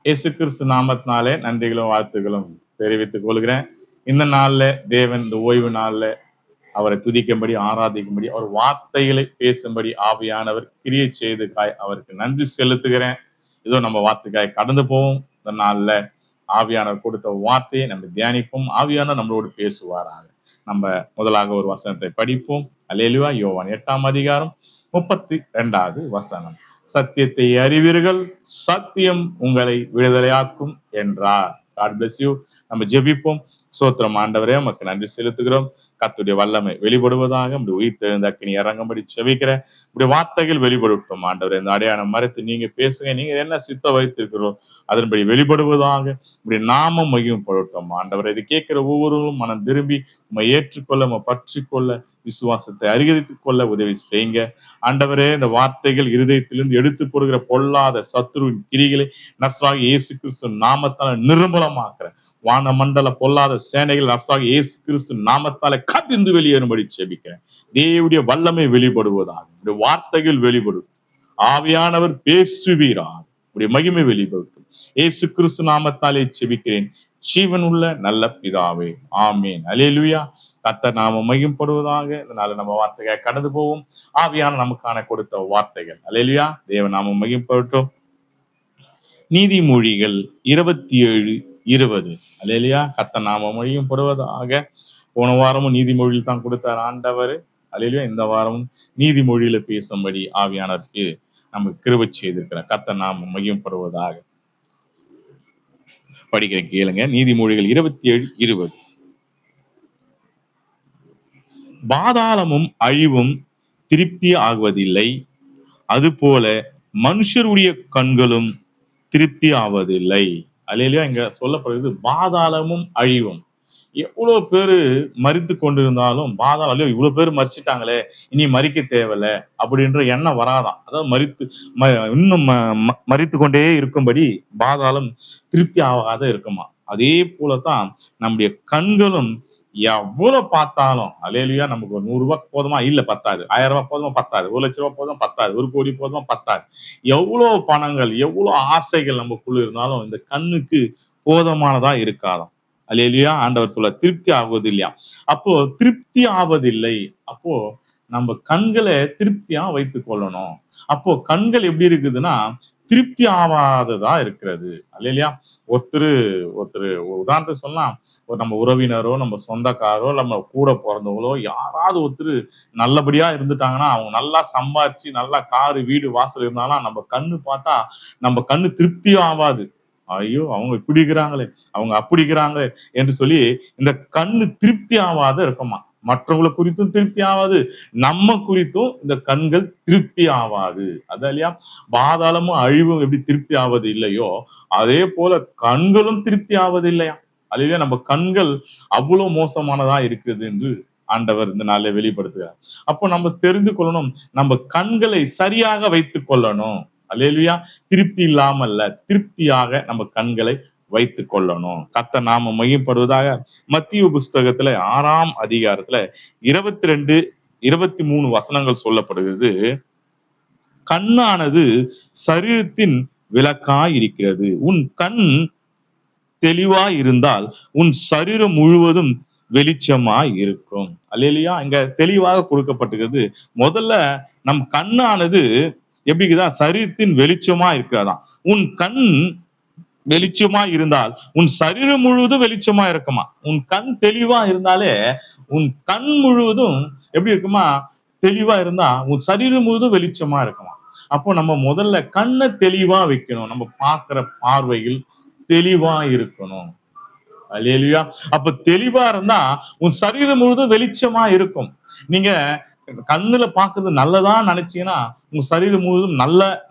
இயேசு கிறிஸ்து நாமத்தினாலே நன்றிகளும் வாழ்த்துக்களும் தெரிவித்துக் கொள்கிறேன். இந்த நாள்ல தேவன் இந்த ஓய்வு நாள்ல அவரை துதிக்கும்படி, ஆராதிக்கும்படி, அவர் வார்த்தைகளை பேசும்படி ஆவியானவர் கிரியை செய்ததுக்காய் அவருக்கு நன்றி செலுத்துகிறேன். இதோ நம்ம வார்த்தைக்காய் கடந்து போவோம். இந்த நாள்ல ஆவியானவர் கொடுத்த வார்த்தையை நம்ம தியானிப்போம். ஆவியானவர் நம்மளோடு பேசுவாராக. நம்ம முதலாக ஒரு வசனத்தை படிப்போம். அல்லேலூயா. யோவான் 8ஆம் அதிகாரம் 32வது வசனம். சத்தியத்தை அறிவீர்கள், சத்தியம் உங்களை விடுதலையாக்கும் என்றார். God bless you. நம்ம ஜெபிப்போம். சோத்திரம் ஆண்டவரே, உமக்கு நன்றி செலுத்துகிறோம். கர்த்தருடைய வல்லமை வெளிப்படுவதாக, உடைய உயிர் தெழுந்த அக்கினி இறங்கும்படி செபிக்கிறேன். உடைய வார்த்தைகள் வெளிப்படுத்தட்டும் ஆண்டவரே. இந்த அடையாளம் மறைத்து நீங்க பேசுங்க. நீங்க என்ன சித்த வைத்திருக்கிறோம் அதன்படி வெளிப்படுவதாக, உடைய நாமம் மகிமைப்படட்டும் ஆண்டவரே. இது கேட்கிற ஒவ்வொருவரும் மனம் திரும்பி உம்மை ஏற்றுக்கொள்ள, உம்மை பற்றி கொள்ள, விசுவாசத்தை அதிகரித்துக் கொள்ள உதவி செய்யுங்க ஆண்டவரே. இந்த வார்த்தைகள் இருதயத்திலிருந்து எடுத்து போடுகிற பொல்லாத சத்துருவின் கிரிகளை நர்சாகி இயேசு கிறிஸ்து நாமத்தால நிர்மூலமாக்குறேன். வானமண்டல பொல்லாத சேனைகள் நர்சாகி இயேசு கிறிஸ்து நாமத்தால கதிர்ந்து வெளியேறும்படி செபிக்கிறேன். தேவனுடைய வல்லமை வெளிப்படுவதாக, உடைய வார்த்தைகள் வெளிப்படும். ஆவியானவர் பேசுவீராக, உடைய மகிமை வெளிப்படும். இயேசு கிறிஸ்து நாமத்தாலே செபிக்கிறேன் ஜீவன் உள்ள நல்ல பிதாவே, ஆமேன். அல்லேலூயா. கர்த்தர் நாம மகிமைப்படுவதாக. இதனால நம்ம வார்த்தைகள் கடந்து போவோம். ஆவியான நமக்கான கொடுத்த வார்த்தைகள். அல்லேலூயா. தேவ நாம மகிமைப்படட்டும். நீதிமொழிகள் 27:20. அல்லேலூயா. கர்த்தர் நாம மகிமைப்படுவதாக. போன வாரமும் நீதிமொழியில் தான் கொடுத்தார் ஆண்டவர். அல்லேலூயா. இந்த வாரமும் நீதிமொழியில பேசும்படி ஆவியானவருக்கு நமக்கு கிருபை செய்திருக்கிறார். கர்த்தர் நாம மகிமைப்படுவதாக. படிக்கிற கேளுங்க. நீதிமொழிகள் 27:20. பாதாளமும் அழிவும் திருப்தி ஆகுவதில்லை, அதுபோல மனுஷருடைய கண்களும் திருப்தி ஆவதில்லை. அல்லேலூயா. இங்க சொல்லப்படுகிறது பாதாளமும் அழிவும். எவ்வளவு பேரு மரித்து கொண்டிருந்தாலும் பாதாளம், ஐயோ இவ்வளவு பேர் மரிச்சிட்டாங்களே, இனி மரிக்க தேவையில்ல அப்படின்ற எண்ணம் வராதான். அதாவது இன்னும் மரித்து கொண்டே இருக்கும்படி பாதாளம் திருப்தி ஆகாத இருக்குமா. அதே போலதான் நம்முடைய கண்களும் எவ்வளவு பார்த்தாலும், அல்லேலூயா, நமக்கு ஒரு 100 ரூபாய் போதுமா? இல்ல பத்தாது. 1000 ரூபாய் போதுமா? பத்தாது. 1,00,000 போதுமா? பத்தாது. 1 கோடி போதுமா? பத்தாது. எவ்வளவு பணங்கள், எவ்வளவு ஆசைகள் நமக்குள்ள இருந்தாலும் இந்த கண்ணுக்கு போதுமானதா இருக்காதாம். அல்லேலூயா. ஆண்டவர் சொல்ல திருப்தி ஆகுவதில்லையா. அப்போ திருப்தி ஆவதில்லை. அப்போ நம்ம கண்களை திருப்தியா வைத்துக் கொள்ளணும். அப்போ கண்கள் எப்படி இருக்குதுன்னா திருப்தி ஆவாததா இருக்கிறது. அல்லேலூயா. ஒருத்தர் உதாரணத்துக்கு சொல்லலாம், நம்ம உறவினரோ, நம்ம சொந்தக்காரோ, நம்ம கூட பிறந்தவங்களோ யாராவது ஒருத்தர் நல்லபடியா இருந்துட்டாங்கன்னா, அவங்க நல்லா சம்பாரிச்சு நல்லா காரு வீடு வாசல் இருந்தாலும் நம்ம கண்ணு பார்த்தா நம்ம கண்ணு திருப்தியும் ஆவாது. ஐயோ அவங்க இப்படி இருக்கிறாங்களே, அவங்க அப்படி இருக்கிறாங்களே என்று சொல்லி இந்த கண்ணு திருப்தி ஆவாத இருக்குமா. மற்றவங்களை குறித்தும் திருப்தி ஆவாது, நம்ம குறித்தும் இந்த கண்கள் திருப்தி ஆவாது. அது இல்லையா. பாதாளமும் அழிவும் எப்படி திருப்தி ஆவது இல்லையோ, அதே போல கண்களும் திருப்தி ஆவது இல்லையா. அதுவே நம்ம கண்கள் அவ்வளவு மோசமானதா இருக்குது என்று ஆண்டவர் இந்த நாளில் வெளிப்படுத்துகிறார். அப்போ நம்ம தெரிந்து கொள்ளணும், நம்ம கண்களை சரியாக வைத்துக் கொள்ளணும். அல்லேலூயா. திருப்தி இல்லாமல்ல, திருப்தியாக நம்ம கண்களை வைத்துக் கொள்ளணும். கர்த்தர் நாம மகிமைப்படுவதாக. மத்தேயு புஸ்தகத்துல 6ஆம் அதிகாரத்துல 22, 23 வசனங்கள் சொல்லப்படுகிறது. கண்ணானது சரீரத்தின் விளக்காய் இருக்கிறது. உன் கண் தெளிவாய் இருந்தால் உன் சரீரம் முழுவதும் வெளிச்சமாய் இருக்கும். அல்லேலூயா. இங்க தெளிவாக கொடுக்கப்பட்டிருக்கிறது. முதல்ல நம் கண்ணானது எப்படிதான் சரீரத்தின் வெளிச்சமா இருக்கிறதாம். உன் கண் வெளிச்சமா இருந்தால் உன் சரீரம் முழுவதும் வெளிச்சமா இருக்குமா. உன் கண் தெளிவா இருந்தாலே உன் கண் முழுவதும் எப்படி இருக்குமா, தெளிவா இருந்தா உன் சரீரம் முழுவதும் வெளிச்சமா இருக்குமா. அப்போ நம்ம முதல்ல கண்ணை தெளிவா வைக்கணும். நம்ம பார்க்கிற பார்வையில் தெளிவா இருக்கணும். அல்லேலூயா. அப்ப தெளிவா இருந்தா உன் சரீரம் முழுவதும் வெளிச்சமா இருக்கும். நீங்க கண்ணுல பாக்குறது நல்லதா நினைச்சீங்கன்னா உங்க சரீரம் முழுவதும்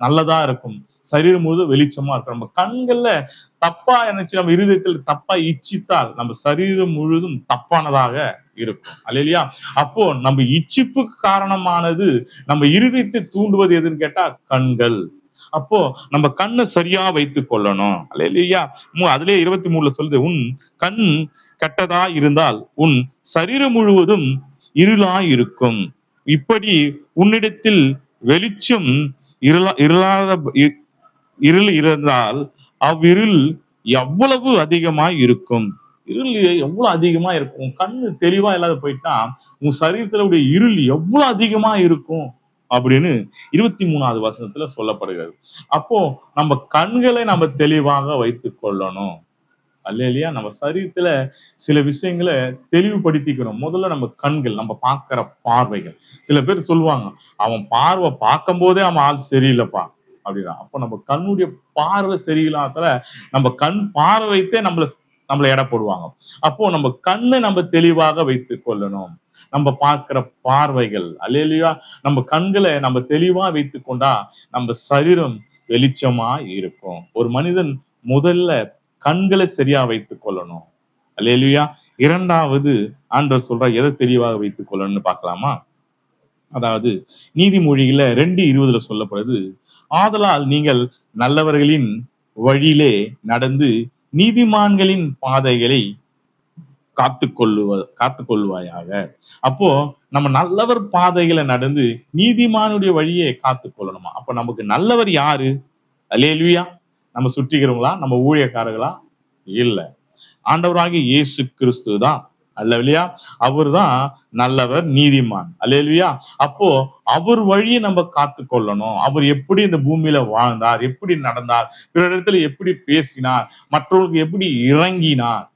நல்லதா இருக்கும். சரீரம் முழுவதும் வெளிச்சமா இருக்கும். நம்ம கண்கள்ல தப்பா நினைச்சு நம்ம இருதயத்தில் தப்பா இச்சித்தால் நம்ம சரீரம் முழுவதும் தப்பானதாக இருக்கும். அல்லேலூயா. அப்போ நம்ம இச்சிப்புக்கு காரணமானது நம்ம இருதயத்தை தூண்டுவது எதுன்னு கேட்டா கண்கள். அப்போ நம்ம கண்ணை சரியா வைத்துக் கொள்ளணும். அல்லேலூயா. அதுலயே 23 சொல்லுது, உன் கண் கெட்டதா இருந்தால் உன் சரீரம் முழுவதும் இருளாய் இருக்கும். இப்படி உன்னிடத்தில் வெளிச்சம் இருள் இருந்தால் அவ்விருள் எவ்வளவு அதிகமாய் இருக்கும். இருள் எவ்வளவு அதிகமா இருக்கும். கண்ணு தெளிவா இல்லாத போயிட்டா உன் சரீரத்துல உடைய இருள் எவ்வளவு அதிகமா இருக்கும் அப்படின்னு 23வது வசனத்துல சொல்லப்படுகிறது. அப்போ நம்ம கண்களை நம்ம தெளிவாக வைத்துக் கொள்ளணும். அல்லேலூயா. நம்ம சரீரத்துல சில விஷயங்கள தெளிவுபடுத்திக்கணும். முதல்ல நம்ம கண்கள், நம்ம பார்க்கிற பார்வைகள். சில பேர் சொல்லுவாங்க, "அவன் பார்வை பார்க்கும்போதே அவன் ஆள் சரியில்லப்பா" அப்படின்றான். அப்ப நம்ம கண்ணுடைய பார்வை சரியில்லாததால, நம்ம கண் பார்வை வைத்தே நம்மள எடை போடுவாங்க. அப்போ நம்ம கண்ணை நம்ம தெளிவாக வைத்துக் கொள்ளணும். நம்ம பார்க்கிற பார்வைகள், அல்லேலூயா. நம்ம கண்களை நம்ம தெளிவா வைத்துக் கொண்டா, நம்ம சரீரம் வெளிச்சமா இருக்கும். ஒரு மனிதன் முதல்ல கண்களை சரியா வைத்துக் கொள்ளணும். அல்லேலூயா. 2வது ஆண்டவர் சொல்றார், எதை தெளிவாக வைத்துக் கொள்ளணும்னு பார்க்கலாமா? அதாவது நீதிமொழிகள்ல 2:20 சொல்லப்படுது, ஆதலால் நீங்கள் நல்லவர்களின் வழியிலே நடந்து நீதிமான்களின் பாதைகளை காத்துக்கொள்வாயாக. அப்போ நம்ம நல்லவர் பாதைகளை நடந்து நீதிமானுடைய வழியை காத்துக்கொள்ளணுமா? அப்ப நமக்கு நல்லவர் யாரு? அல்லேலூயா. நம்ம சுற்றிக்கிறவங்களா? நம்ம ஊழியக்காரர்களா? இல்ல. ஆண்டவராகிய இயேசு கிறிஸ்து தான். அல்லேலூயா. அவர்தான் நல்லவர், நீதிமான். அல்லேலூயா. அப்போ அவர் வழியை நம்ம காத்துக்கொள்ளணும். அவர் எப்படி இந்த பூமியில வாழ்ந்தார், எப்படி நடந்தார், பிறரிடத்துல எப்படி பேசினார், மற்றவர்களுக்கு எப்படி இறங்கினார்.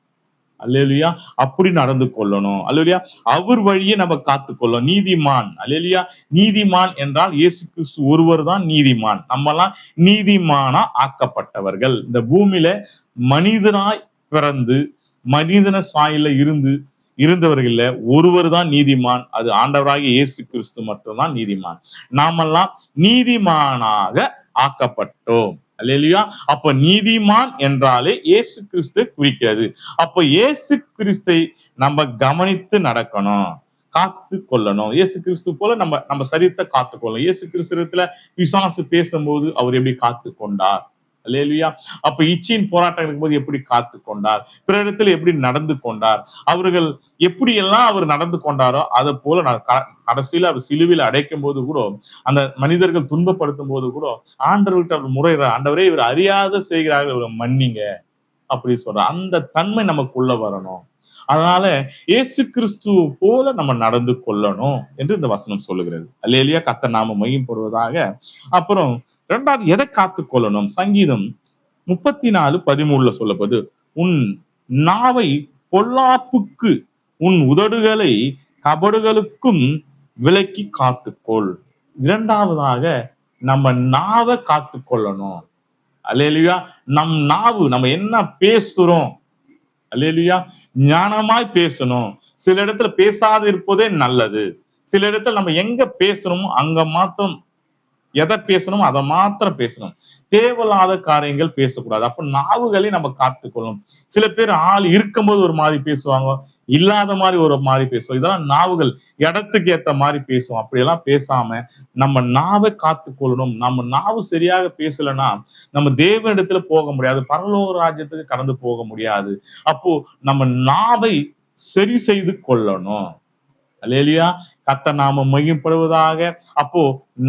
அல்லேலூயா. அப்படி நடந்து கொள்ளணும். அல்லேலூயா. அவர் வழியை நம்ம காத்துக்கொள்ளணும். நீதிமான். அல்லேலூயா. நீதிமான் என்றால் இயேசு கிறிஸ்து ஒருவர் தான் நீதிமான். நம்மலாம் நீதிமானா ஆக்கப்பட்டவர்கள். இந்த பூமியில மனிதனாய் பிறந்து மனிதன சாயல்ல இருந்தவர்கள்ல ஒருவர் தான் நீதிமான். அது ஆண்டவராகிய இயேசு கிறிஸ்து மட்டும்தான் நீதிமான். நாமெல்லாம் நீதிமானாக ஆக்கப்பட்டோம். அல்லேலூயா. அப்ப நீதிமான் என்றாலே இயேசு கிறிஸ்துவை குறிக்கிறது. அப்ப இயேசு கிறிஸ்தை நம்ம கவனித்து நடக்கணும், காத்து கொள்ளணும். இயேசு கிறிஸ்து போல நம்ம நம்ம சரீரத்தை காத்துக்கொள்ளணும். இயேசு கிறிஸ்துவத்துல பிசாசு பேசும்போது அவர் எப்படி காத்து கொண்டார். அல்லேலூயா. அப்ப இச்சையின் போராட்டம் இருக்கும்போது எப்படி காத்து கொண்டார், பிறரிடத்தில் எப்படி நடந்து கொண்டார், அவர்கள் எப்படி எல்லாம் அவர் நடந்து கொண்டாரோ அதை போல கடைசியில அவர் சிலுவையில் அடைக்கும் போது கூட, அந்த மனிதர்கள் துன்பப்படுத்தும் போது கூட ஆண்டவர்கிட்ட அவர் முறையிற, ஆண்டவரே இவர் அறியாத செய்கிறார்கள், இவரை மன்னிங்க அப்படி சொல்ற அந்த தன்மை நமக்குள்ள வரணும். அதனால இயேசு கிறிஸ்து போல நம்ம நடந்து கொள்ளணும் என்று இந்த வசனம் சொல்லுகிறது. அல்லேலூயா. கர்த்தர் நாம மகிமைப்படுவதாக. அப்புறம் 2வது எதை காத்துக் கொள்ளணும்? சங்கீதம் 34:13 சொல்லப்படுது, உன் நாவை பொல்லாப்புக்கு உன் உதடுகளை கபடுகளுக்கும் விலக்கி காத்துக்கொள். 2வதாக நம்ம நாவை காத்துக் கொள்ளணும். அல்லேலூயா. நம் நாவு, நம்ம என்ன பேசுறோம், அல்லேலூயா, ஞானமாய் பேசணும். சில இடத்துல பேசாது இருப்பதே நல்லது. சில இடத்துல நம்ம எங்க பேசணுமோ அங்க மாத்திரம், எதை பேசணுமோ அதை மாத்திரம் பேசணும். தேவையில்லாத காரியங்கள் பேசக்கூடாது. அப்ப நாவுகளை நம்ம காத்துக்கொள்ளணும். சில பேர் ஆள் இருக்கும்போது ஒரு மாதிரி பேசுவாங்க, இல்லாத மாதிரி ஒரு மாதிரி பேசுவோம். இதெல்லாம் நாவுகள் இடத்துக்கு ஏத்த மாதிரி பேசும். அப்படியெல்லாம் பேசாம நம்ம நாவை காத்துக்கொள்ளணும். நம்ம நாவு சரியாக பேசலைன்னா நம்ம தேவனிடத்துல போக முடியாது, பரலோக ராஜ்யத்துக்கு கடந்து போக முடியாது. அப்போ நம்ம நாவை சரி செய்து கொள்ளணும். அல்லேலூயா. கர்த்தர் நாமம் மகிமைப்படுவதாக. அப்போ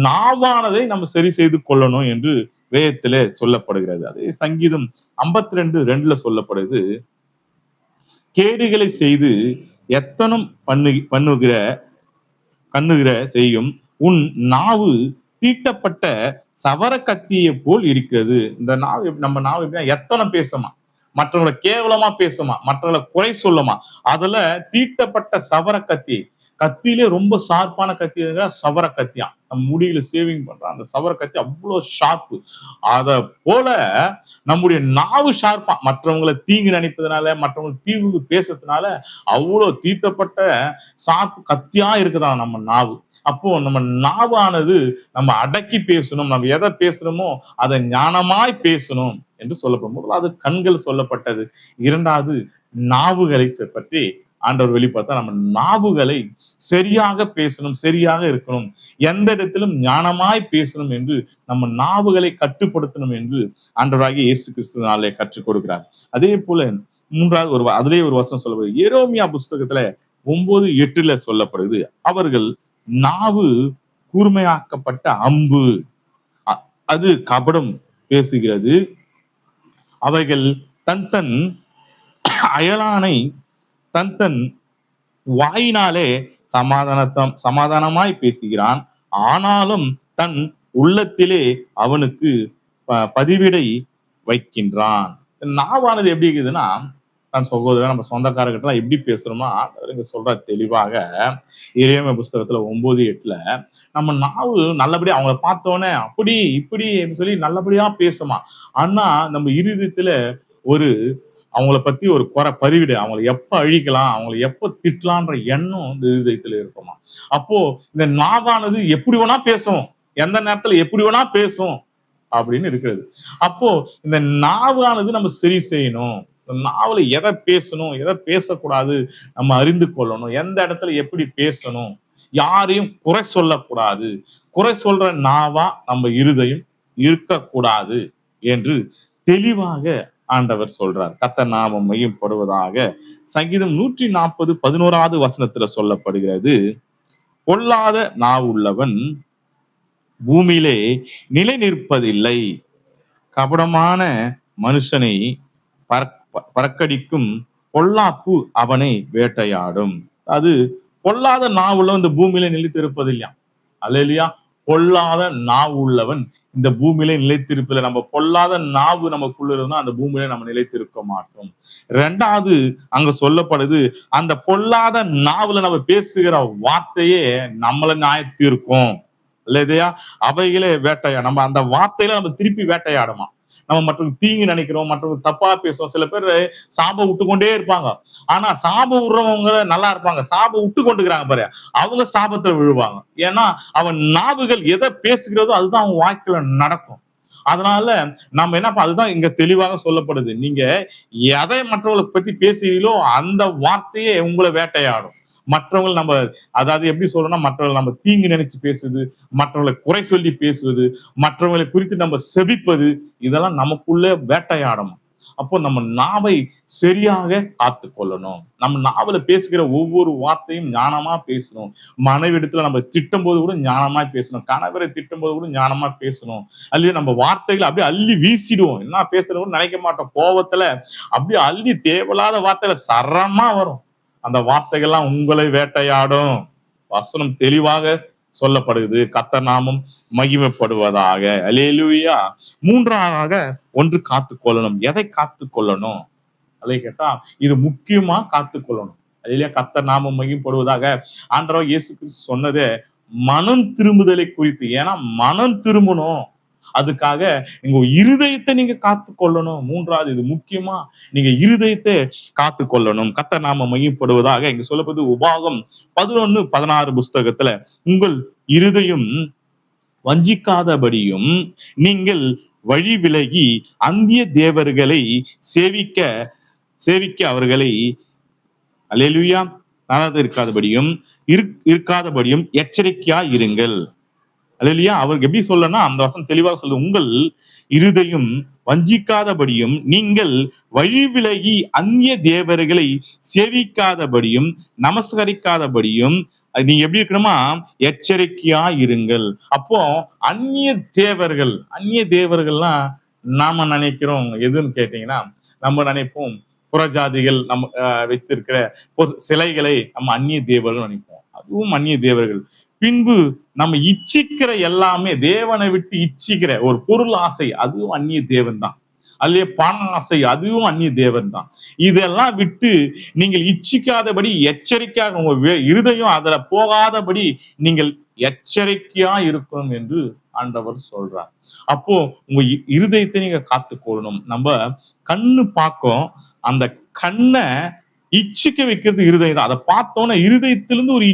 நாவானதை நம்ம சரி செய்து கொள்ளணும் என்று வேதத்திலே சொல்லப்படுகிறது. அதே சங்கீதம் 52:2 சொல்லப்படுது, கேடுகளை செய்து எத்தனம் பண்ணுகிற செய்யும் உன் நாவு தீட்டப்பட்ட சவர கத்தியை போல் இருக்கிறது. இந்த நாவு, நம்ம நாவு எப்படின்னா எத்தனை பேசுமா, மற்றவங்களை கேவலமா பேசுமா, மற்றவங்களை குறை சொல்லுமா, அதுல தீட்டப்பட்ட சவர கத்தி. கத்தியிலே ரொம்ப ஷார்ப்பான கத்தி சவர கத்தியா. நம்ம முடியில சேவிங் பண்ற அந்த சவர கத்தி அவ்வளவு ஷார்ப்பு. அத போல நம்முடைய நாவு ஷார்ப்பா, மற்றவங்களை தீங்கு நினைப்பதனால, மற்றவங்களை தீங்கு பேசுறதுனால அவ்வளவு தீட்டப்பட்ட ஷார்ப் கத்தியா இருக்குதான் நம்ம நாவு. அப்போ நம்ம நாவானது நம்ம அடக்கி பேசணும். நம்ம எதை பேசுறோமோ அதை ஞானமாய் பேசணும் என்று சொல்லப்படும். முதலாவது கண்கள் சொல்லப்பட்டது. 2வது நாவுகளை பற்றி ஆண்டவர் வெளிப்படுத்த, நம்ம நாவுகளை சரியாக பேசணும், சரியாக இருக்கணும், எந்த இடத்திலும் ஞானமாய் பேசணும் என்று நம்ம நாவுகளை கட்டுப்படுத்தணும் என்று ஆண்டவராகிய இயேசு கிறிஸ்துவினாலே கற்றுக் கொடுக்கிறார். அதே போல 3வது அதிலே ஒரு வசனம் சொல்லப்படுது, எரேமியா புஸ்தகத்துல 9:8 சொல்லப்படுது, அவர்கள் நாவு கூர்மையாக்கப்பட்ட அம்பு, அது கபடம் பேசுகிறது, அவைகள் தன் தன் அயலானை தன் தன் வாயினாலே சமாதானமாய் பேசுகிறான். ஆனாலும் தன் உள்ளத்திலே அவனுக்கு பதிவிடை வைக்கின்றான். நாவானது எப்படி இருக்குதுன்னா, தன் சகோதரன் நம்ம சொந்தக்காரர்கிட்ட எப்படி பேசுறோமோ இங்க சொல்ற தெளிவாக இறைமை புஸ்தகத்துல 9:8 நம்ம நாவு நல்லபடியா அவங்கள பார்த்தோன்னே அப்படி இப்படி சொல்லி நல்லபடியா பேசுமா. ஆனா நம்ம இருதயத்துல ஒரு அவங்கள பத்தி ஒரு பரிவிடு, அவங்களை எப்ப அழிக்கலாம், அவங்களை எப்ப திட்டலான்ற எண்ணம் இந்த இருதயத்துல இருக்குமா. அப்போ இந்த நாவானது எப்படி வேணா பேசும், எந்த நேரத்துல எப்படி வேணா பேசும் அப்படின்னு இருக்கிறது. அப்போ இந்த நாவானது நம்ம சரி செய்யணும். நாவல எதை பேசணும், எதை பேசக்கூடாது நம்ம அறிந்து கொள்ளணும். எந்த இடத்துல எப்படி பேசணும், யாரையும் குறை சொல்லக்கூடாது. குறை சொல்ற நாவா நம்ம இருதயம் இருக்கக்கூடாது என்று தெளிவாக ஆண்டவர் சொல்றார். கர்த்தர் நாமம் மையப்படுவதாக. சங்கீதம் 140:11 சொல்லப்படுகிறது, பொல்லாத நாவுள்ளவன் பூமியிலே நிலை நிற்பதில்லை, கபடமான மனுஷனை பறக்கடிக்கும் பொல்லாப்பு அவனை வேட்டையாடும். அது பொல்லாத நாவுள்ள இந்த பூமியில நிலைத்திருப்பதில்லையா. அல்லேலூயா. பொல்லாத நாவு உள்ளவன் இந்த பூமியில நிலைத்திருப்பதில்லை. நம்ம பொல்லாத நாவு நமக்குள்ள இருந்தா அந்த பூமியில நம்ம நிலைத்திருக்க மாட்டோம். ரெண்டாவது அங்க சொல்லப்படுது, அந்த பொல்லாத நாவுல நம்ம பேசுகிற வார்த்தையே நம்மள நியாயத்தீர்க்கும். இல்லையா? அவைகளே வேட்டையா, நம்ம அந்த வார்த்தையில நம்ம திருப்பி வேட்டையாடுமா. நம்ம மற்றவங்க தீங்கு நினைக்கிறோம், மற்றவங்க தப்பா பேசுவோம். சில பேர் சாபம் விட்டு கொண்டே இருப்பாங்க. ஆனா சாபம் விடுறவங்க நல்லா இருப்பாங்க, சாபம் விட்டு கொண்டுக்கிறாங்க பாரு, அவங்க சாபத்துல விழுவாங்க. ஏன்னா அவன் நாவுகள் எதை பேசுகிறதோ அதுதான் அவங்க வாழ்க்கையில நடக்கும். அதனால நம்ம என்ன, அதுதான் இங்க தெளிவாக சொல்லப்படுது, நீங்க எதை மற்றவங்களை பத்தி பேசுறீங்களோ அந்த வார்த்தையே உங்களை வேட்டையாடும். மற்றவங்க நம்ம அதாவது எப்படி சொல்றோம்னா, மற்றவங்களை நம்ம தீங்கு நினைச்சு பேசுது, மற்றவங்களை குறை சொல்லி பேசுவது, மற்றவங்களை குறித்து நம்ம செபிப்பது, இதெல்லாம் நமக்குள்ள வேட்டையாடும். அப்போ நம்ம நாவை சரியாக காத்து கொள்ளணும். நம்ம நாவல பேசுகிற ஒவ்வொரு வார்த்தையும் ஞானமா பேசணும். மனைவி இடத்துல நம்ம திட்டும் போது கூட ஞானமா பேசணும். கணவரை திட்டும் போது கூட ஞானமா பேசணும். அல்லது நம்ம வார்த்தைகளை அப்படியே அள்ளி வீசிடுவோம். என்ன பேசுறோம்னு நினைக்க மாட்டோம். கோபத்துல அப்படியே அள்ளி தேவையில்லாத வார்த்தையில சரமா வரும். அந்த வார்த்தைகள்லாம் உங்களை வேட்டையாடும். வசனம் தெளிவாக சொல்லப்படுகிறது. கர்த்தர் நாமம் மகிமைப்படுவதாக. அல்லேலூயா. மூன்றாவதாக ஒன்று காத்துக்கொள்ளணும். எதை காத்துக்கொள்ளணும் அதை கேட்டா, இது முக்கியமா காத்துக்கொள்ளணும். அல்லேலூயா. கர்த்தர் நாமம் மகிமைப்படுவதாக. ஆண்டவர் இயேசு கிறிஸ்து சொன்னதே மனம் திரும்புதலை குறித்து. ஏன்னா மனம் திரும்பணும், அதுக்காக நீங்க இருதயத்தை நீங்க காத்து கொள்ளணும். மூன்றாவது இது முக்கியமா, நீங்க இருதயத்தை காத்து கொள்ளணும். கர்த்தர் நாமம் மகிமைப்படுவதாக. இங்க சொல்லப்படுது உபாகம் 11:16 புஸ்தகத்துல, உங்கள் இருதயம் வஞ்சிக்காதபடியும் நீங்கள் வழி விலகி அந்நிய தேவர்களை சேவிக்க அவர்களை அல்லேலூயா இருக்காதபடியும் எச்சரிக்கையா இருங்கள். அல்லேலூயா. அவருக்கு எப்படி சொல்லனா, அந்த வசனம் தெளிவாக சொல்லுது, உங்கள் இருதயம் வஞ்சிக்காதபடியும் நீங்கள் வழி விலகி அந்நிய தேவர்களை சேவிக்காதபடியும் நமஸ்கரிக்காதபடியும் நீங்க எப்படி இருக்கணுமா, எச்சரிக்கையா இருங்கள். அப்போ அந்நிய தேவர்கள்லாம் நாம நினைக்கிறோம் எதுன்னு கேட்டீங்கன்னா, நம்ம நினைப்போம் புறஜாதிகள் நம்ம வைத்திருக்கிற சிலைகளை நம்ம அந்நிய தேவர்கள் நினைப்போம். அதுவும் அந்நிய தேவர்கள். பின்பு நம்ம இச்சிக்கிற எல்லாமே, தேவனை விட்டு இச்சிக்கிற ஒரு பொருள் ஆசை, அதுவும் அந்நிய தேவன் தான். அல்ல பண ஆசை, அதுவும் அந்நிய தேவன் தான். இதெல்லாம் விட்டு நீங்கள் இச்சிக்காதபடி எச்சரிக்கையாக, உங்க இருதயம் அதுல போகாதபடி நீங்கள் எச்சரிக்கையா இருக்கும் என்று ஆண்டவர் சொல்றார். அப்போ உங்க இருதயத்தை நீங்க காத்துக்கொள்ளணும். நம்ம கண்ணு பார்க்கும், அந்த கண்ணை இச்சிக்க வைக்கிறது இருதயம் தான். அதை பார்த்தோன்னா இருதயத்திலிருந்து ஒரு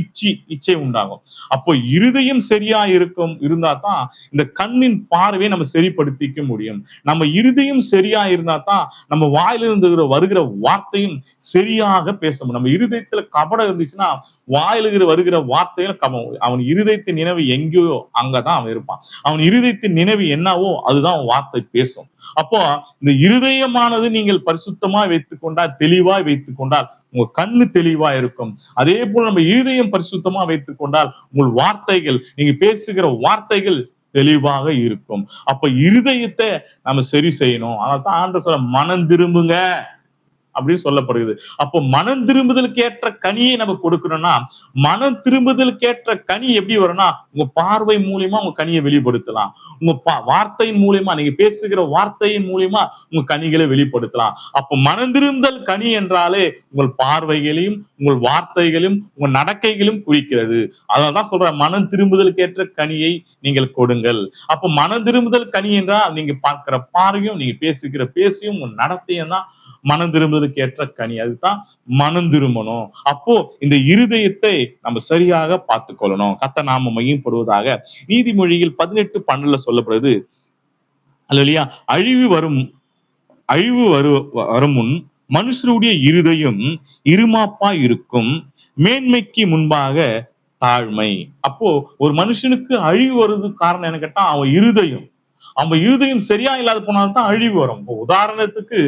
இச்சை உண்டாகும். அப்போ இருதயம் சரியா இருந்தா தான் இந்த கண்ணின் பார்வையை நம்ம சரிப்படுத்திக்க முடியும். நம்ம இருதயம் சரியா இருந்தா தான் நம்ம வாயிலிருந்து வருகிற வார்த்தையும் சரியாக பேச முடியும். நம்ம இருதயத்துல கபடம் இருந்துச்சுன்னா வாயிலிருந்து வருகிற வார்த்தையில அவன் இருதயத்தின் நினைவு எங்கேயோ அங்கதான் அவன் இருப்பான். அவன் இருதயத்தின் நினைவு என்னவோ அதுதான் அவன் வார்த்தை பேசும். அப்போ இந்த இருதயமானது நீங்கள் பரிசுத்தமாய் வைத்துக் கொண்டால், தெளிவாய் வைத்துக் கொண்டால் உங்க கண்ணு தெளிவா இருக்கும். அதே போல நம்ம இருதயம் பரிசுத்தமா வைத்துக் கொண்டால் உங்கள் வார்த்தைகள், நீங்க பேசுகிற வார்த்தைகள் தெளிவாக இருக்கும். அப்ப இருதயத்தை நம்ம சரி செய்யணும். அதான் ஆண்டவர் சொல்ற மனம் திரும்புங்க அப்படின்னு சொல்லப்படுகிறது. அப்போ மனம் திரும்புதலுக்கு ஏற்ற கனியை நம்ம கொடுக்கணும்னா, மனம் திரும்புதலுக்கு ஏற்ற கனி எப்படி வரும்னா, உங்க பார்வை மூலியமா உங்க கனியை வெளிப்படுத்தலாம். உங்க வார்த்தையின் மூலியமா, நீங்க பேசுகிற வார்த்தையின் மூலியமா உங்க கனிகளை வெளிப்படுத்தலாம். அப்போ மனம் திரும்புதல் கனி என்றாலே உங்கள் பார்வைகளையும், உங்கள் வார்த்தைகளையும், உங்க நடக்கைகளையும் குறிக்கிறது. அதனாலதான் சொல்றேன், மனம் திரும்புதலுக்கு ஏற்ற கனியை நீங்கள் கொடுங்கள். அப்போ மனம் திரும்புதல் கனி என்றால் நீங்க பார்க்கிற பார்வையும், நீங்க பேசுகிற பேசியும், உங்க நடத்தையும் தான் மனம் திரும்புவதற்கு ஏற்ற கனி. அதுதான் மனம் திரும்பணும். அப்போ இந்த இருதயத்தை நம்ம சரியாக பார்த்துக் கொள்ளணும். கர்த்தர் நாம மையப்படுவதாக. நீதிமொழிகள் 18:12 சொல்லப்படுது. அல்லேலூயா. அழிவு வரும் முன் மனுஷருடைய இருதயம் இருமாப்பா இருக்கும், மேன்மைக்கு முன்பாக தாழ்மை. அப்போ ஒரு மனுஷனுக்கு அழிவு வருவதுக்கு காரணம் என்ன கேட்டா, அவன் இருதயம் சரியா இல்லாத போனால்தான் அழிவு வரும். இப்போ உதாரணத்துக்கு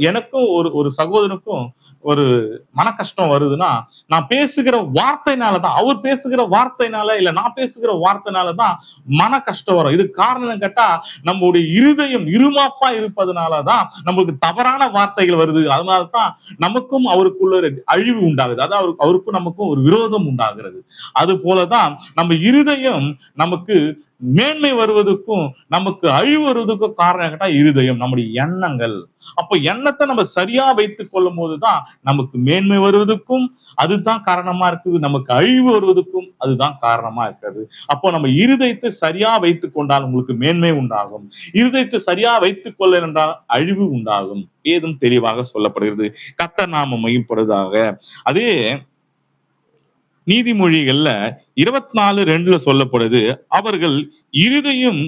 எனக்கும் ஒரு சகோதரனுக்கும் ஒரு மன கஷ்டம் வருதுன்னா, நான் பேசுகிற வார்த்தைனாலதான், அவர் பேசுகிற வார்த்தைனால இல்ல நான் பேசுகிற வார்த்தைனாலதான் மன கஷ்டம் வரும். இது காரணம் கேட்டா, நம்முடைய இருதயம் இருமாப்பா இருப்பதனாலதான் நம்மளுக்கு தவறான வார்த்தைகள் வருது. அதனாலதான் நமக்கும் அவருக்குள்ள அழிவு உண்டாகுது. அதாவது அவருக்கும் நமக்கும் ஒரு விரோதம் உண்டாகிறது. அது போலதான் நம்ம இருதயம் நமக்கு மேன்மை வருவதற்கும் நமக்கு அழிவு வருவதற்கும் காரணம் கேட்டா இருதயம், நம்முடைய எண்ணங்கள். அப்ப எண்ணத்தை நம்ம சரியா வைத்துக் கொள்ளும் போதுதான் நமக்கு மேன்மை வருவதற்கும் அதுதான் காரணமா இருக்குது, நமக்கு அழிவு வருவதற்கும் அதுதான் காரணமா இருக்கிறது. அப்போ நம்ம இருதயத்தை சரியா வைத்துக் கொண்டால் உங்களுக்கு மேன்மை உண்டாகும். இருதயத்தை சரியா வைத்துக் கொள்ள என்றால் அழிவு உண்டாகும். ஏதும் தெளிவாக சொல்லப்படுகிறது. கர்த்தர் நாம மையப்படுவதாக. அதே நீதிமொழிகள்ல 24:2 சொல்லப்படுது, அவர்கள் இருதயம்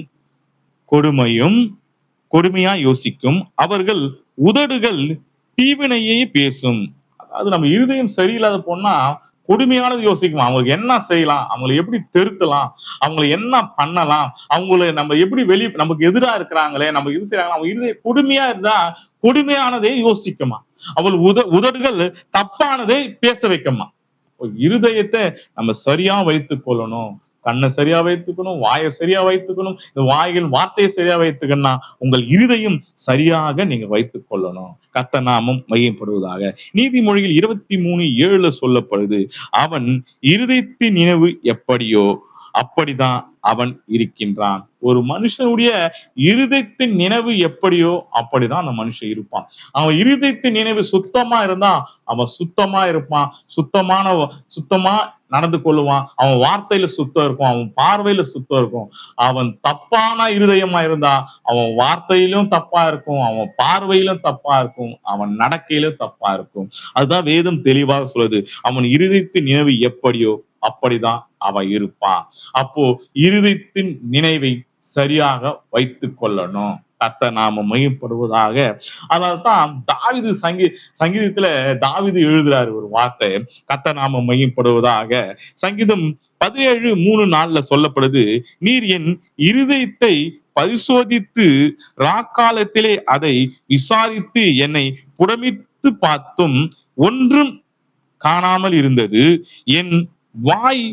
கொடுமையா யோசிக்கும், அவர்கள் உதடுகள் தீவினையை பேசும். அதாவது நம்ம இருதயம் சரியில்லாத போனா கொடுமையானது யோசிக்கும். அவங்களுக்கு என்ன செய்யலாம், அவங்களை எப்படி திருத்தலாம், அவங்களை என்ன பண்ணலாம், அவங்களை நம்ம எப்படி நமக்கு எதிராக இருக்கிறாங்களே, நம்ம இது செய்யறாங்க, அவங்க இருதயம் கொடுமையா இருந்தா கொடுமையானதே யோசிக்குமா, அவள் உதடுகள் தப்பானதை பேச வைக்குமா. இருதயத்தை நம்ம சரியா வைத்துக் கொள்ளணும். கண்ணை சரியா வைத்துக்கணும், வாயை சரியா வைத்துக்கணும். இந்த வாயில் வார்த்தையை சரியா வைத்துக்கணும்னா உங்கள் இருதயம் சரியாக நீங்க வைத்துக் கொள்ளணும். கர்த்தர் நாமம் மையப்படுவதாக. நீதிமொழிகள் 23:7 சொல்லப்படுது, அவன் இருதயத்தின் நினைவு எப்படியோ அப்படிதான் அவன் இருக்கின்றான். ஒரு மனுஷனுடைய இருதயத்தின் நினைவு எப்படியோ அப்படிதான் அந்த மனுஷன் இருப்பான். அவன் இருதயத்தின் நினைவு சுத்தமா இருந்தா அவன் சுத்தமா இருப்பான், சுத்தமா நடந்து கொள்ளுவான். அவன் வார்த்தையில சுத்தம் இருக்கும், அவன் பார்வையில சுத்தம் இருக்கும். அவன் தப்பான இருதயமா இருந்தா அவன் வார்த்தையிலும் தப்பா இருக்கும், அவன் பார்வையிலும் தப்பா இருக்கும், அவன் நடக்கையிலும் தப்பா இருக்கும். அதுதான் வேதம் தெளிவாக சொல்லுது. அவன் இருதயத்தின் நினைவு எப்படியோ அப்படிதான் அவன் இருப்பான். அப்போ இருதயத்தின் நினைவை சரியாக வைத்துக் கொள்ளணும். கர்த்தர் நாம மையப்படுவதாக. அதனால்தான் தாவீது சங்கீதத்துல தாவீது எழுதுறாரு ஒரு வார்த்தை, கர்த்தர் நாம மையப்படுவதாக. சங்கீதம் 17:3-4 சொல்லப்படுது, நீர் என் இருதயத்தை பரிசோதித்து ராக்காலத்திலே அதை விசாரித்து என்னை புடமிட்டு பார்த்தும் ஒன்றும் காணாமல் இருந்தது. என் வாய்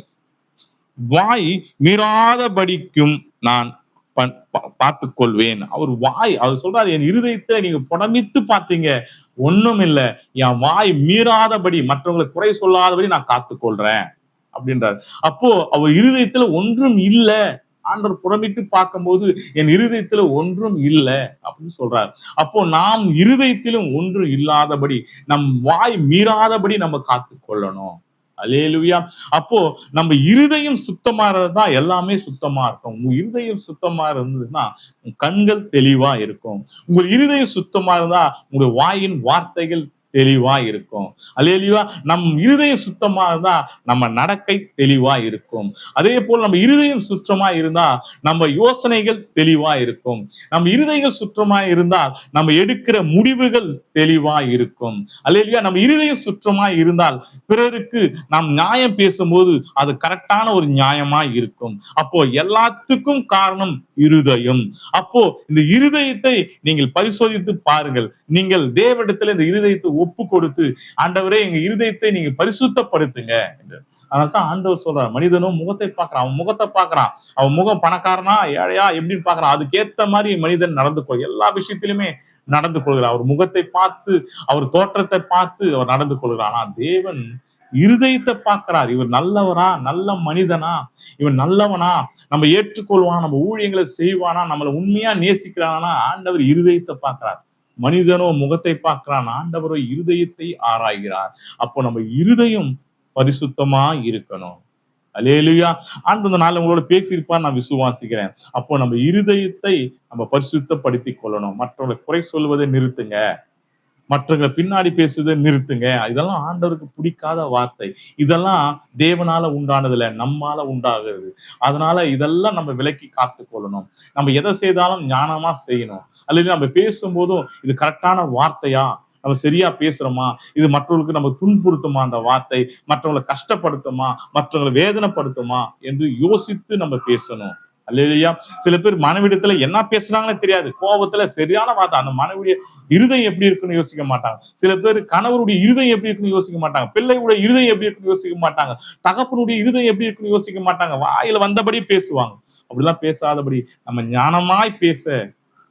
மீறாதபடிக்கும் நான் பார்த்துக் கொள்வேன். அவர் சொல்றாரு, என் இருதயத்தை நீங்க புடமித்து பார்த்தீங்க, ஒண்ணும் இல்லை, என் வாய் மீறாதபடி மற்றவங்களை குறை சொல்லாதபடி நான் காத்துக்கொள்றேன் அப்படின்றார். அப்போ அவர் இருதயத்துல ஒன்றும் இல்லை. ஆண்டவர் புடமிட்டு பார்க்கும்போது என் இருதயத்துல ஒன்றும் இல்லை அப்படின்னு சொல்றாரு. அப்போ நாம் இருதயத்திலும் ஒன்று இல்லாதபடி, நம் வாய் மீறாதபடி நம்ம காத்துக்கொள்ளணும். அல்லேலூயா. அப்போ நம்ம இருதயம் சுத்தமா இருந்தா எல்லாமே சுத்தமா இருக்கும். உங்க இருதயம் சுத்தமா இருந்ததுன்னா உங்க கண்கள் தெளிவா இருக்கும். உங்க இருதயம் சுத்தமா இருந்தா உங்களுடைய வாயின் வார்த்தைகள் தெளிவா இருக்கும். அல்லேலூயா. நம் இருதயம் சுத்தமா இருந்தா நம்ம நடக்கை தெளிவா இருக்கும். அதே போல் நம்ம இருதயம் சுத்தமா இருந்தா நம்ம யோசனைகள் தெளிவா இருக்கும். நம்ம இருதயங்கள் சுத்தமா இருந்தால் நம்ம எடுக்கிற முடிவுகள் தெளிவா இருக்கும். அல்லேலூயா. நம்ம இருதயம் சுத்தமா இருந்தால் பிறருக்கு நாம் நியாயம் பேசும்போது அது கரெக்டான ஒரு நியாயமா இருக்கும். அப்போ எல்லாத்துக்கும் காரணம் இருதயம். அப்போ இந்த இருதயத்தை நீங்கள் பரிசோதித்து பாருங்கள். நீங்கள் தேவனிடத்தில் இந்த இருதயத்தை ஒப்பு கொடுத்து, ஆண்டவரே எங்க இருதயத்தை நீங்க பரிசுத்தப்படுத்துங்க என்று. அதனால்தான் ஆண்டவர் சொல்றார், மனிதனும் முகத்தை பார்க்கிறான், அவன் முகத்தை பார்க்கிறான், அவன் முகம் பணக்காரனா ஏழையா எப்படின்னு பார்க்கிறான், அதுக்கேத்த மாதிரி மனிதன் நடந்து கொள் எல்லா விஷயத்திலுமே நடந்து கொள்கிறார். அவர் முகத்தை பார்த்து, அவர் தோற்றத்தை பார்த்து அவர் நடந்து கொள்கிறார். ஆனா தேவன் இருதயத்தை பார்க்கிறார். இவர் நல்லவரா, நல்ல மனிதனா, இவன் நல்லவனா, நம்ம ஏற்றுக்கொள்வானா, நம்ம ஊழியங்களை செய்வானா, நம்மளை உண்மையா நேசிக்கிறானா, ஆண்டவர் இருதயத்தை பார்க்கிறார். மனிதனோ முகத்தை பார்க்கிறான், ஆண்டவரோ இருதயத்தை ஆராய்கிறார். அப்போ நம்ம இருதயம் பரிசுத்தமா இருக்கணும். அல்லேலூயா. ஆண்டவர் இந்த நாள்ல உங்களோட பேசியிருப்பார் நான் விசுவாசிக்கிறேன். அப்போ நம்ம இருதயத்தை நம்ம பரிசுத்தப்படுத்திக் கொள்ளணும். மற்றவங்களை குறை சொல்வதை நிறுத்துங்க, மற்றவங்களை பின்னாடி பேசுவதை நிறுத்துங்க. இதெல்லாம் ஆண்டவருக்கு பிடிக்காத வார்த்தை. இதெல்லாம் தேவனால உண்டானதுல நம்மால உண்டாகிறது. அதனால இதெல்லாம் நம்ம விலக்கி காத்துக் கொள்ளணும். நம்ம எதை செய்தாலும் ஞானமா செய்யணும். அல்லது நம்ம பேசும்போதும் இது கரெக்டான வார்த்தையா, நம்ம சரியா பேசுறோமா, இது மற்றவர்களுக்கு நம்ம துன்புறுத்துமா, அந்த வார்த்தை மற்றவங்களை கஷ்டப்படுத்துமா, மற்றவங்களை வேதனைப்படுத்துமா என்று யோசித்து நம்ம பேசணும். அல்லேலூயா. சில பேர் மனைவிடத்துல என்ன பேசுறாங்கன்னு தெரியாது, கோபத்துல சரியான வார்த்தை, அந்த மனைவியுடைய இருதயம் எப்படி இருக்குன்னு யோசிக்க மாட்டாங்க. சில பேர் கணவருடைய இருதயம் எப்படி இருக்குன்னு யோசிக்க மாட்டாங்க, பிள்ளையுடைய இருதயம் எப்படி இருக்குன்னு யோசிக்க மாட்டாங்க, தகப்பனுடைய இருதயம் எப்படி இருக்குன்னு யோசிக்க மாட்டாங்க. வாயில வந்தபடி பேசுவாங்க. அப்படிலாம் பேசாதபடி நம்ம ஞானமாய் பேச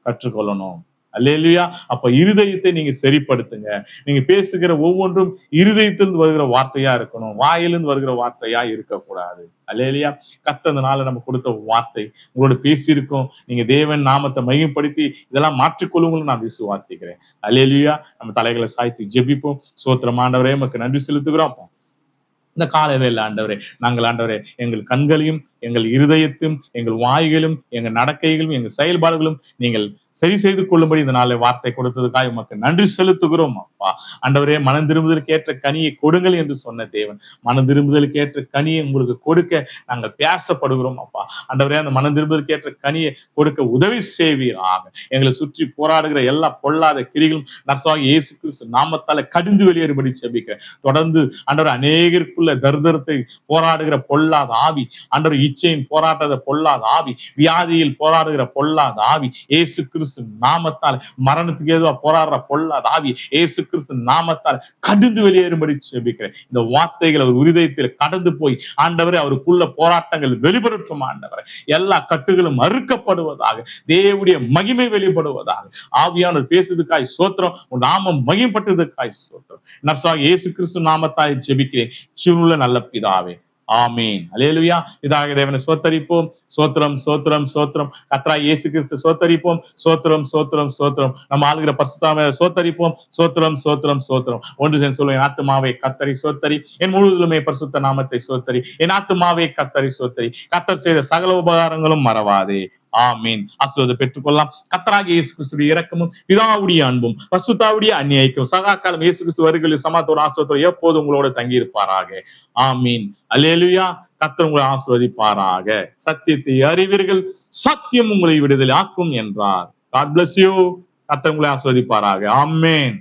கற்றுக்கொள்ளணும். அல்லேலூயா. அப்ப இருதயத்தை நீங்க சரிப்படுத்துங்க. நீங்க பேசுகிற ஒவ்வொன்றும் இருதயத்திலிருந்து வருகிற வார்த்தையா இருக்கணும், வாயிலிருந்து வருகிற வார்த்தையா இருக்கக்கூடாது. அல்லேலூயா. கர்த்தர் இந்த நாள்ல நம்ம கொடுத்த வார்த்தை உங்களோட பேசியிருக்கோம். நீங்க தேவன் நாமத்தை மையப்படுத்தி இதெல்லாம் மாற்றிக்கொள்ளுங்கன்னு நான் விசுவாசிக்கிறேன். அல்லேலூயா. நம்ம தலைகளை சாய்த்து ஜெபிப்போம். ஸ்தோத்திரம் ஆண்டவரே, உமக்கு நன்றி செலுத்துகிறோம். இந்த காலை வேளை ஆண்டவரே, நாங்கள் ஆண்டவரே எங்கள் கண்களையும், எங்கள் இருதயத்தையும், எங்கள் வாய்களும், எங்கள் நடக்கைகளும், எங்கள் செயல்பாடுகளும் நீங்கள் சரி செய்து கொள்ளும்படி இந்த நாளை வார்த்தை கொடுத்ததுக்காக உமக்கு நன்றி செலுத்துகிறோம் அப்பா. ஆண்டவரே, மனம் திரும்புதலுக்கு ஏற்ற கனியை கொடுங்கள் என்று சொன்ன தேவன், மனம் திரும்புதலுக்கு ஏற்ற கனியை உங்களுக்கு கொடுக்க நாங்கள் பேசப்படுகிறோம் அப்பா. ஆண்டவரே, அந்த மனம் திரும்புதலுக்கு ஏற்ற கனியை கொடுக்க உதவி செய்வீராக. எங்களை சுற்றி போராடுகிற எல்லா பொல்லாத கிரிகளும் நர்சவாகி இயேசு கிறிஸ்து நாமத்தால கடிந்து வெளியேறும்படி ஜெபிக்கிறேன். தொடர்ந்து ஆண்டவர் அநேகருக்குள்ள தரித்திரத்தை போராடுகிற பொல்லாத ஆவி, ஆண்டவர் இச்சையின் போராட்டத்தை பொல்லாத ஆவி, வியாதியில் போராடுகிற பொல்லாத ஆவி, இயேசு கிறிஸ்து நாமத்தால் மரணத்துக்கு ஏதுவா போராடுற பொல்லாத ஆவி, இயேசு கிறிஸ்து நாமத்தால் கடிந்து வெளியேறும்படி ஜெபிக்கிறேன். இந்த வார்த்தைகள் அவர் இருதயத்தில் கடந்து போய் ஆண்டவரே அவருக்குள்ள போராட்டங்கள் வெளிப்படுத்தும் ஆண்டவரே. எல்லா கட்டுகளும் அறுக்கப்படுவதாக, தேவனுடைய மகிமை வெளிப்படுவதாக. ஆவியானவர் பேசுவதற்காய் ஸ்தோத்திரம், உன் நாமம் மகிமைப்பட்டதற்காய் ஸ்தோத்திரம். நர்சாக இயேசு கிறிஸ்து நாமத்தால் ஜெபிக்கிறேன் ஜீவனுள்ள நல்ல பிதாவே, ஆமீன். அல்லேலூயா. இதாக தேவனை சோத்தரிப்போம். சோத்திரம் சோத்திரம் சோத்திரம். கர்த்தராகிய இயேசு கிறிஸ்து சோத்தரிப்போம். சோத்திரம் சோத்திரம் சோத்திரம். நம்ம ஆளுகிற பரிசுத்தமே சோத்தரிப்போம். சோத்திரம் சோத்திரம் சோத்திரம். ஒன்று சேர்ந்து சொல்லுவேன், என் ஆத்துமாவே கர்த்தரை சோத்தரி, என் முழுவதிலுமே பரிசுத்த நாமத்தை சோத்தரி, என் ஆத்துமாவே கர்த்தரை சோத்தரி, கர்த்தர் செய்த சகல உபகாரங்களும் மறவாதே. ஆமீன். ஆசீர்வாதத்தை பெற்றுக்கொள்ளலாம். கர்த்தராகிய இயேசு கிறிஸ்துவின் இரக்கமும், பிதாவுடைய அன்பும், பரிசுத்தாவுடைய அந்நியைக்கும், சகாகாலம் இயேசு கிறிஸ்து வருகையில் சமாதான ஆசீர்வாதத்தோடு எப்போதும் உங்களோட தங்கி இருப்பாராக. ஆமீன். அல்லேலூயா. கர்த்தர் உங்களை ஆசீர்வதிப்பாராக. சத்தியத்தை அறிவீர்கள், சத்தியம் உங்களை விடுதலை ஆக்கும் என்றார். God bless you. கர்த்தர் உங்களை ஆசீர்வதிப்பாராக. ஆமென்.